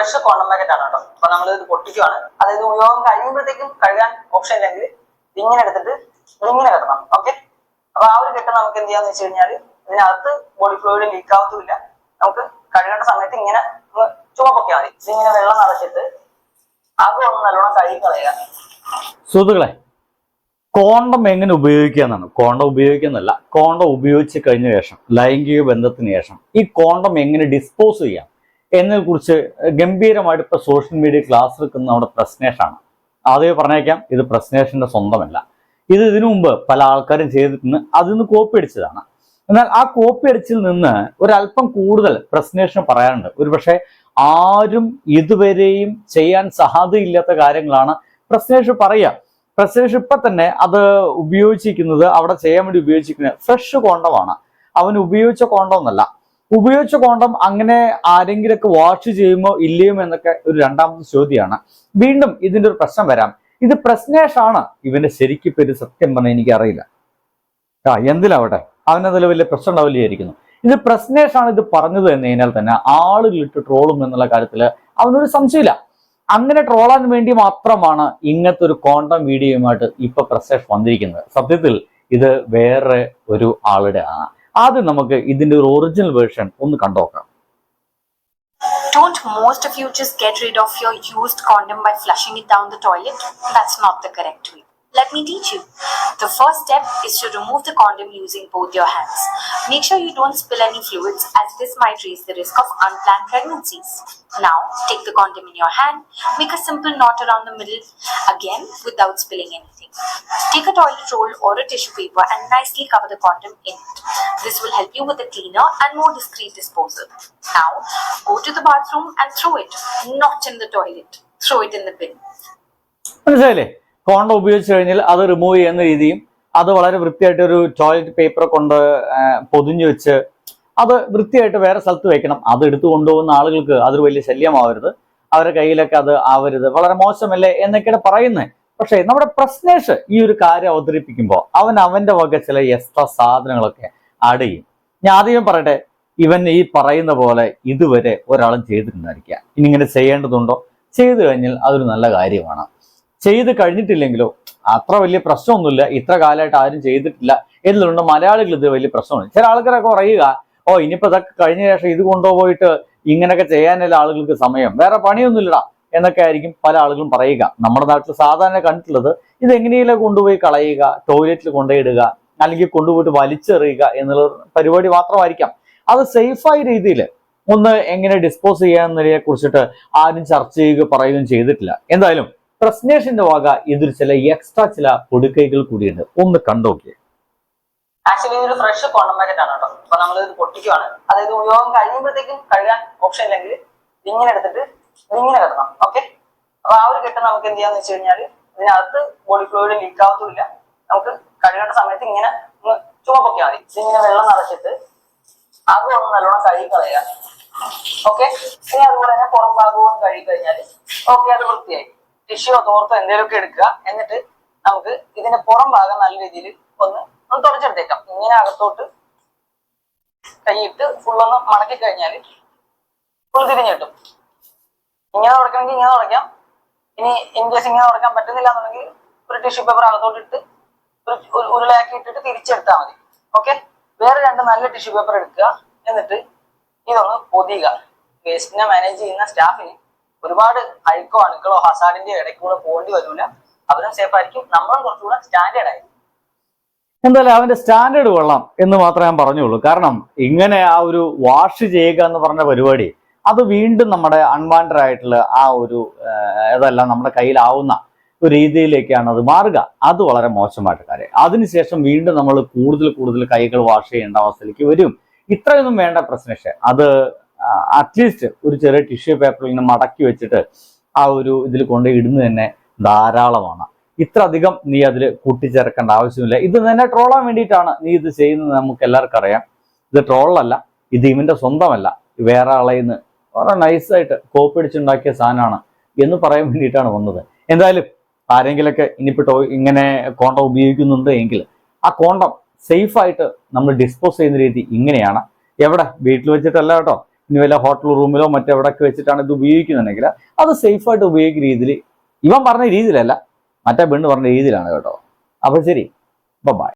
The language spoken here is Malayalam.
ഫ്രഷ് കോണ്ടം പാക്കറ്റ് ആണ് കേട്ടോ. അപ്പൊ നമ്മൾ ഇത് പൊട്ടിക്കുവാണ്. അതായത് ഉപയോഗം കഴിയുമ്പോഴത്തേക്കും കഴുകാൻ ഓപ്ഷൻ ഇല്ലെങ്കിൽ ഇങ്ങനെ എടുത്തിട്ട് ഇങ്ങനെ കെട്ടണം. ഓക്കെ, അപ്പൊ ആ ഒരു കെട്ട് നമുക്ക് എന്ത് ചെയ്യാന്ന് വെച്ച് കഴിഞ്ഞാൽ ഇതിനകത്ത് ബോഡി ഫ്ലൂയിഡ് ലീക്ക് ആവത്തുമില്ല. നമുക്ക് കഴുകേണ്ട സമയത്ത് ഇങ്ങനെ ചുമപ്പൊക്കെ മതി. ഇതിങ്ങനെ വെള്ളം നിറച്ചിട്ട് അത് ഒന്ന് നല്ലോണം കഴുകി കളയുക. സുഹൃത്തുക്കളെ, കോണ്ടം എങ്ങനെ ഉപയോഗിക്കാന്നാണ്. കോണ്ടം ഉപയോഗിക്കുന്നല്ല, കോണ്ടം ഉപയോഗിച്ച് കഴിഞ്ഞ ശേഷം ലൈംഗിക ബന്ധത്തിന് ശേഷം ഈ കോണ്ടം എങ്ങനെ ഡിസ്പോസ് ചെയ്യാം എന്നതിനെ കുറിച്ച് ഗംഭീരമായിട്ട് ഇപ്പൊ സോഷ്യൽ മീഡിയ ക്ലാസ് എടുക്കുന്ന നമ്മുടെ പ്രശ്നേഷാണ്. ആദ്യമേ പറഞ്ഞേക്കാം, ഇത് പ്രശ്നേഷന്റെ സ്വന്തമല്ല. ഇത് ഇതിനു മുമ്പ് പല ആൾക്കാരും ചെയ്തിട്ടുണ്ട്, അതിൽ നിന്ന് കോപ്പി അടിച്ചതാണ്. എന്നാൽ ആ കോപ്പി അടിച്ചിൽ നിന്ന് ഒരല്പം കൂടുതൽ പ്രശ്നേഷന് പറയാനുണ്ട്. ഒരുപക്ഷെ ആരും ഇതുവരെയും ചെയ്യാൻ സാധ്യതയില്ലാത്ത കാര്യങ്ങളാണ് പ്രശ്നേഷ് പറയുക. പ്രശ്നേഷ് ഇപ്പൊ തന്നെ അത് ഉപയോഗിച്ചിരിക്കുന്നത്, അവിടെ ചെയ്യാൻ വേണ്ടി ഉപയോഗിച്ചിരിക്കുന്നത് ഫ്രഷ് കോണ്ടമാണ്. അവൻ ഉപയോഗിച്ച കോണ്ടം എന്നല്ല. ഉപയോഗിച്ച കോണ്ടം അങ്ങനെ ആരെങ്കിലൊക്കെ വാഷ് ചെയ്യുമോ ഇല്ലയോ എന്നൊക്കെ ഒരു രണ്ടാമത്തെ ചോദ്യമാണ്. വീണ്ടും ഇതിന്റെ ഒരു പ്രശ്നം വരാം. ഇത് പ്രശ്നേഷാണ് ഇവന്റെ ശരിക്കും പേര്, സത്യം പറഞ്ഞാൽ എനിക്കറിയില്ല. എന്തിലാവട്ടെ, അവനതിൽ വലിയ പ്രശ്നം ഉണ്ടാവില്ലായിരിക്കുന്നു. ഇത് പ്രശ്നേഷാണ് ഇത് പറഞ്ഞത് എന്ന് കഴിഞ്ഞാൽ തന്നെ ആളുകളിട്ട് ട്രോളും എന്നുള്ള കാര്യത്തിൽ അവനൊരു സംശയമില്ല. അങ്ങനെ ട്രോളാൻ വേണ്ടി മാത്രമാണ് ഇങ്ങനത്തെ ഒരു കോണ്ടം വീഡിയോയുമായിട്ട് ഇപ്പൊ പ്രശ്നേഷ് വന്നിരിക്കുന്നത്. സത്യത്തിൽ ഇത് വേറെ ഒരു ആളുടെ ആണ്. ആദ്യം നമുക്ക് ഇതിന്റെ ഒരു ഒറിജിനൽ വേർഷൻ ഒന്ന് കണ്ടുനോക്കാം. Don't most of you just get rid of your used condom by flushing it down the toilet? That's not the correct way. Let me teach you. The first step is to remove the condom using both your hands. Make sure you don't spill any fluids, as this might raise the risk of unplanned pregnancies. Now, take the condom in your hand, make a simple knot around the middle, again without spilling anything. Take a toilet roll or a tissue paper and nicely cover the condom in it. This will help you with a cleaner and more discreet disposal. Now, go to the bathroom and throw it, not in the toilet. Throw it in the bin. മനസ്സിലായില്ലേ? കോണ്ടം ഉപയോഗിച്ച് കഴിഞ്ഞാൽ അത് റിമൂവ് ചെയ്യുന്ന രീതിയും അത് വളരെ വൃത്തിയായിട്ട് ഒരു ടോയ്ലറ്റ് പേപ്പർ കൊണ്ട് പൊതിഞ്ഞു വെച്ച് അത് വൃത്തിയായിട്ട് വേറെ സ്ഥലത്ത് വെക്കണം. അത് എടുത്തു കൊണ്ടുപോകുന്ന ആളുകൾക്ക് അതൊരു വലിയ ശല്യമാവരുത്, അവരുടെ കയ്യിലൊക്കെ അത് ആവരുത്, വളരെ മോശമല്ലേ എന്നൊക്കെയാണ് പറയുന്നത്. പക്ഷേ നമ്മുടെ പ്രശ്നേഷ് ഈ ഒരു കാര്യം അവതരിപ്പിക്കുമ്പോൾ അവന്റെ വക ചില എക്സ്ട്രാ സാധനങ്ങളൊക്കെ ആഡ് ചെയ്യും. ഞാൻ ആദ്യം പറയട്ടെ, ഇവൻ ഈ പറയുന്ന പോലെ ഇതുവരെ ഒരാളും ചെയ്തിട്ടുണ്ടായിരിക്കുക. ഇനി ഇങ്ങനെ ചെയ്യേണ്ടതുണ്ടോ? ചെയ്തു കഴിഞ്ഞാൽ അതൊരു നല്ല കാര്യമാണ്. ചെയ്ത് കഴിഞ്ഞിട്ടില്ലെങ്കിലോ അത്ര വലിയ പ്രശ്നമൊന്നുമില്ല, ഇത്ര കാലമായിട്ട് ആരും ചെയ്തിട്ടില്ല എന്നുകൊണ്ട് മലയാളികൾ ഇത് വലിയ പ്രശ്നമാണ്. ചില ആൾക്കാരൊക്കെ പറയുക, ഇനിയിപ്പോ ഇതൊക്കെ കഴിഞ്ഞ ശേഷം ഇത് കൊണ്ടുപോയിട്ട് ഇങ്ങനെയൊക്കെ ചെയ്യാനല്ല ആളുകൾക്ക് സമയം, വേറെ പണിയൊന്നുമില്ലടാ എന്നൊക്കെ ആയിരിക്കും പല ആളുകളും പറയുക. നമ്മുടെ നാട്ടിൽ സാധാരണ കണ്ടിട്ടുള്ളത് ഇത് എങ്ങനെയെങ്കിലും കൊണ്ടുപോയി കളയുക, ടോയ്ലറ്റിൽ കൊണ്ടുപോയിടുക, അല്ലെങ്കിൽ കൊണ്ടുപോയിട്ട് വലിച്ചെറിയുക എന്നുള്ള പരിപാടി മാത്രമായിരിക്കാം. അത് സേഫായ രീതിയിൽ ഒന്ന് എങ്ങനെ ഡിസ്പോസ് ചെയ്യാന്നതിനെ കുറിച്ചിട്ട് ആരും ചർച്ച ചെയ്യുകയോ പറയുകയും ചെയ്തിട്ടില്ല. എന്തായാലും പ്രശ്നേഷിന്റെ വക ഇതിൽ ചില എക്സ്ട്രാ ചില പൊടിക്കൈകൾ കൂടിയുണ്ട്, ഒന്ന് കണ്ടോക്കിയേ. ആക്ച്വലി ഇതൊരു ഫ്രഷ് കോണ്ടം പാക്കറ്റ് ആണ് കേട്ടോ. അപ്പൊ നമ്മൾ ഇത് പൊട്ടിക്കുവാണ്. അതായത് ഉപയോഗം കഴിയുമ്പോഴത്തേക്കും കഴുകാൻ ഓപ്ഷൻ ഇല്ലെങ്കിൽ ഇങ്ങനെ എടുത്തിട്ട് ഇങ്ങനെ കെട്ടണം. ഓക്കെ, അപ്പൊ ആ ഒരു കെട്ട് നമുക്ക് എന്ത് ചെയ്യാന്ന് വെച്ച് കഴിഞ്ഞാൽ ഇതിനകത്ത് ബോഡി ഫ്ലൂയിഡ് ലീക്ക് ആവത്തുമില്ല. നമുക്ക് കഴുകേണ്ട സമയത്ത് ഇങ്ങനെ ചുമപ്പൊക്കെ മതി. ഇതിങ്ങനെ വെള്ളം നിറച്ചിട്ട് അത് ഒന്ന് നല്ലോണം കഴുകി കളയുക. ഓക്കെ, ഇനി അതുപോലെ തന്നെ പുറം ഭാഗവും കഴുകി കഴിഞ്ഞാൽ ഓക്കെ, അത് വൃത്തിയായി. ടിഷ്യോ തോർത്തോ എന്തെങ്കിലുമൊക്കെ എടുക്കുക. എന്നിട്ട് നമുക്ക് ഇതിന്റെ പുറം ഭാഗം നല്ല രീതിയിൽ ഒന്ന് തുടച്ചെടുത്തേക്കാം. ഇങ്ങനെ അകത്തോട്ട് കൈയിട്ട് ഫുള്ളൊന്ന് മടക്കി കഴിഞ്ഞാൽ ഫുൾ തിരിഞ്ഞ് കിട്ടും. ഇങ്ങനെ തുടയ്ക്കണമെങ്കിൽ ഇങ്ങനെ തുടയ്ക്കാം. ഇനി ഇൻ കേസ് ഇങ്ങനെ തുടയ്ക്കാൻ പറ്റുന്നില്ല എന്നുണ്ടെങ്കിൽ ഒരു ടിഷ്യൂ പേപ്പർ അകത്തോട്ട് ഇട്ട് ഒരു ഉരുളയാക്കി ഇട്ടിട്ട് തിരിച്ചെടുത്താൽ മതി. ഓക്കെ, വേറെ രണ്ട് നല്ല ടിഷ്യൂ പേപ്പർ എടുക്കുക. എന്നിട്ട് ഇതൊന്ന് പൊതിയുക. വേസ്റ്റിനെ മാനേജ് ചെയ്യുന്ന സ്റ്റാഫിന് ഒരുപാട് അഴുക്കോ അണുക്കളോ ഹസാഡിന്റെ ഇടയ്ക്കൂടെ പോകേണ്ടി വരില്ല. അവരും സേഫ് ആയിരിക്കും, നമ്മളും കുറച്ചുകൂടെ സ്റ്റാൻഡേർഡ് ആയിരിക്കും. എന്തായാലും അവന്റെ സ്റ്റാൻഡേർഡ് കൊള്ളാം എന്ന് മാത്രമേ ഞാൻ പറഞ്ഞുള്ളൂ. കാരണം ഇങ്ങനെ ആ ഒരു വാഷ് ചെയ്യുക എന്ന് പറഞ്ഞ പരിപാടി അത് വീണ്ടും നമ്മുടെ അൺവാണ്ടഡ് ആയിട്ടുള്ള ആ ഒരു ഇതെല്ലാം നമ്മുടെ കയ്യിലാവുന്ന ഒരു രീതിയിലേക്കാണ് അത് മാറുക. അത് വളരെ മോശമായിട്ട് കാര്യം. അതിനുശേഷം വീണ്ടും നമ്മൾ കൂടുതൽ കൈകൾ വാഷ് ചെയ്യേണ്ട അവസ്ഥയിലേക്ക് വരും. ഇത്രയൊന്നും വേണ്ട പ്രശ്നേഷ്. അത് അറ്റ്ലീസ്റ്റ് ഒരു ചെറിയ ടിഷ്യൂ പേപ്പറിൽ നിന്ന് മടക്കി വെച്ചിട്ട് ആ ഒരു ഇതിൽ കൊണ്ടുപോയി ഇടുന്നത് തന്നെ ധാരാളമാണ്. ഇത്ര അധികം നീ അതിൽ കൂട്ടിച്ചേർക്കേണ്ട ആവശ്യമില്ല. ഇത് തന്നെ ട്രോളാൻ വേണ്ടിയിട്ടാണ് നീ ഇത് ചെയ്യുന്നത്, നമുക്ക് എല്ലാവർക്കും അറിയാം. ഇത് ട്രോളല്ല, ഇത് ഇവന്റെ സ്വന്തമല്ല, വേറെ ആളെ നിന്ന് വളരെ നൈസായിട്ട് കോപ്പി അടിച്ചുണ്ടാക്കിയ സാധനമാണ് എന്ന് പറയാൻ വേണ്ടിയിട്ടാണ് വന്നത്. എന്തായാലും ആരെങ്കിലൊക്കെ ഇനിയിപ്പോൾ ഇങ്ങനെ കോണ്ടം ഉപയോഗിക്കുന്നുണ്ട് എങ്കിൽ ആ കോണ്ടം സേഫായിട്ട് നമ്മൾ ഡിസ്പോസ് ചെയ്യുന്ന രീതി ഇങ്ങനെയാണ്. എവിടെ? വീട്ടിൽ വെച്ചിട്ടല്ല കേട്ടോ. ഇനി വല്ല ഹോട്ടൽ റൂമിലോ മറ്റെവിടെയൊക്കെ വെച്ചിട്ടാണ് ഇത് ഉപയോഗിക്കുന്നുണ്ടെങ്കിൽ അത് സേഫായിട്ട് ഉപയോഗിക്കുന്ന രീതിയിൽ ഇവൻ പറഞ്ഞ രീതിയിലല്ല, മറ്റേ പെണ്ണ് പറഞ്ഞ രീതിയിലാണ് കേട്ടോ. അപ്പോൾ ശരി, ബൈ.